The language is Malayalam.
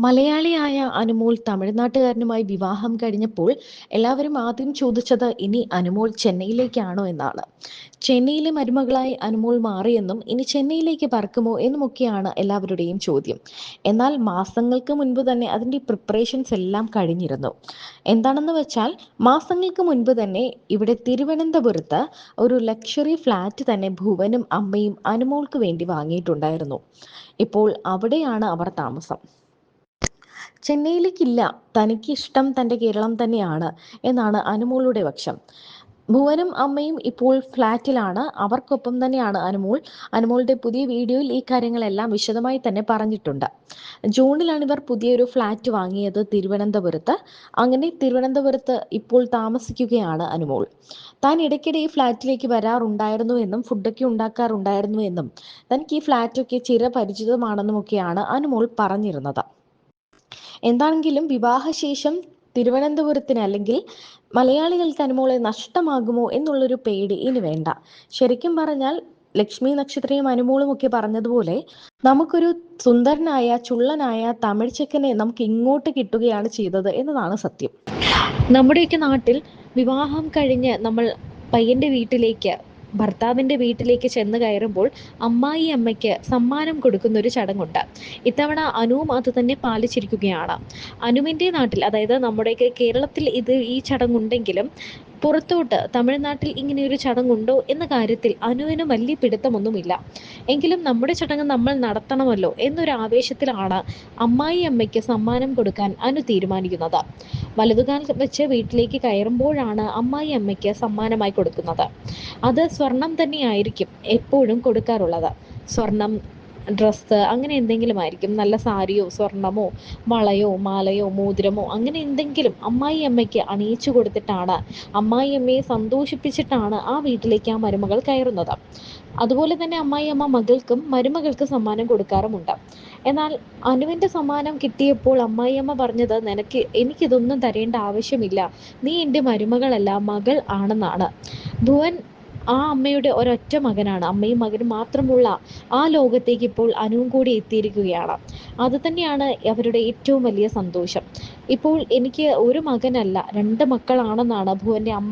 മലയാളിയായ അനുമോൾ തമിഴ്നാട്ടുകാരനുമായി വിവാഹം കഴിഞ്ഞപ്പോൾ എല്ലാവരും ആദ്യം ചോദിച്ചത് ഇനി അനുമോൾ ചെന്നൈയിലേക്കാണോ എന്നാണ്. ചെന്നൈയിലെ മരുമകളായി അനുമോൾ മാറിയെന്നും ഇനി ചെന്നൈയിലേക്ക് പറക്കുമോ എന്നുമൊക്കെയാണ് എല്ലാവരുടെയും ചോദ്യം. എന്നാൽ മാസങ്ങൾക്ക് മുൻപ് തന്നെ അതിൻ്റെ പ്രിപ്പറേഷൻസ് എല്ലാം കഴിഞ്ഞിരുന്നു. എന്താണെന്ന് വെച്ചാൽ മാസങ്ങൾക്ക് മുൻപ് തന്നെ ഇവിടെ തിരുവനന്തപുരത്ത് ഒരു ലക്ഷറി ഫ്ലാറ്റ് തന്നെ ഭുവനും അമ്മയും അനുമോൾക്ക് വേണ്ടി വാങ്ങിയിട്ടുണ്ടായിരുന്നു. ഇപ്പോൾ അവിടെയാണ് അവർ താമസം. ചെന്നൈയിലേക്കില്ല, തനിക്കിഷ്ടം തൻ്റെ കേരളം തന്നെയാണ് എന്നാണ് അനുമോളുടെ പക്ഷം. ഭുവനും അമ്മയും ഇപ്പോൾ ഫ്ലാറ്റിലാണ്. അവർക്കൊപ്പം തന്നെയാണ് അനുമോൾ. അനുമോളുടെ പുതിയ വീഡിയോയിൽ ഈ കാര്യങ്ങളെല്ലാം വിശദമായി തന്നെ പറഞ്ഞിട്ടുണ്ട്. ജൂണിലാണ് ഇവർ പുതിയൊരു ഫ്ലാറ്റ് വാങ്ങിയത് തിരുവനന്തപുരത്ത്. അങ്ങനെ തിരുവനന്തപുരത്ത് ഇപ്പോൾ താമസിക്കുകയാണ് അനുമോൾ. താൻ ഇടയ്ക്കിടെ ഈ ഫ്ലാറ്റിലേക്ക് വരാറുണ്ടായിരുന്നു എന്നും ഫുഡൊക്കെ ഉണ്ടാക്കാറുണ്ടായിരുന്നു എന്നും തനിക്ക് ഈ ഫ്ലാറ്റൊക്കെ ചിരപരിചിതമാണെന്നുമൊക്കെയാണ് അനുമോൾ പറഞ്ഞിരുന്നത്. എന്താണെങ്കിലും വിവാഹശേഷം തിരുവനന്തപുരത്തിന് അല്ലെങ്കിൽ മലയാളികൾക്ക് അനുമോളെ നഷ്ടമാകുമോ എന്നുള്ളൊരു പേടി ഇനി വേണ്ട. ശരിക്കും പറഞ്ഞാൽ ലക്ഷ്മി നക്ഷത്രയും അനുമോളും ഒക്കെ പറഞ്ഞതുപോലെ നമുക്കൊരു സുന്ദരനായ ചുള്ളനായ തമിഴ് ചെക്കനെ നമുക്ക് ഇങ്ങോട്ട് കിട്ടുകയാണ് ചെയ്തത് എന്നതാണ് സത്യം. നമ്മുടെയൊക്കെ നാട്ടിൽ വിവാഹം കഴിഞ്ഞ് നമ്മൾ പയ്യന്റെ വീട്ടിലേക്ക് ഭർത്താവിൻ്റെ വീട്ടിലേക്ക് ചെന്ന് കയറുമ്പോൾ അമ്മായി അമ്മയ്ക്ക് സമ്മാനം കൊടുക്കുന്ന ഒരു ചടങ്ങുണ്ട്. ഇത്തവണ അനുവും അത് തന്നെ പാലിച്ചിരിക്കുകയാണ്. അനുവിൻ്റെ നാട്ടിൽ, അതായത് നമ്മുടെയൊക്കെ കേരളത്തിൽ ഈ ചടങ്ങുണ്ടെങ്കിലും പുറത്തോട്ട് തമിഴ്നാട്ടിൽ ഇങ്ങനെയൊരു ചടങ്ങുണ്ടോ എന്ന കാര്യത്തിൽ അനുവിന് വലിയ പിടുത്തമൊന്നുമില്ല. എങ്കിലും നമ്മുടെ ചടങ്ങ് നമ്മൾ നടത്തണമല്ലോ എന്നൊരു ആവേശത്തിലാണ് അമ്മായി അമ്മയ്ക്ക് സമ്മാനം കൊടുക്കാൻ അനു തീരുമാനിക്കുന്നത്. വലതുകാൽ വെച്ച് വീട്ടിലേക്ക് കയറുമ്പോഴാണ് അമ്മായി അമ്മയ്ക്ക് സമ്മാനമായി കൊടുക്കുന്നത്. അത് സ്വർണം തന്നെയായിരിക്കും എപ്പോഴും കൊടുക്കാറുള്ളത്. സ്വർണം, ഡ്രസ്സ്, അങ്ങനെ എന്തെങ്കിലും ആയിരിക്കും. നല്ല സാരിയോ സ്വർണമോ വളയോ മാലയോ മോതിരമോ അങ്ങനെ എന്തെങ്കിലും അമ്മായി അമ്മയ്ക്ക് അണിയിച്ചു കൊടുത്തിട്ടാണ്, അമ്മായി അമ്മയെ സന്തോഷിപ്പിച്ചിട്ടാണ് ആ വീട്ടിലേക്ക് ആ മരുമകൾ കയറുന്നത്. അതുപോലെ തന്നെ അമ്മായി അമ്മ മകൾക്കും മരുമകൾക്ക് സമ്മാനം കൊടുക്കാറുമുണ്ട്. എന്നാൽ അനുവിൻ്റെ സമ്മാനം കിട്ടിയപ്പോൾ അമ്മായിയമ്മ പറഞ്ഞത്, എനിക്കിതൊന്നും തരേണ്ട ആവശ്യമില്ല, നീ എൻ്റെ മരുമകളല്ല മകൾ ആണെന്നാണ്. ഭുവൻ ആ അമ്മയുടെ ഒരൊറ്റ മകനാണ്. അമ്മയും മകനും മാത്രമുള്ള ആ ലോകത്തേക്ക് ഇപ്പോൾ അനുവും കൂടി എത്തിയിരിക്കുകയാണ്. അത് തന്നെയാണ് അവരുടെ ഏറ്റവും വലിയ സന്തോഷം. ഇപ്പോൾ എനിക്ക് ഒരു മകനല്ല 2 മക്കളാണെന്നാണ് ഭുവൻ്റെ അമ്മ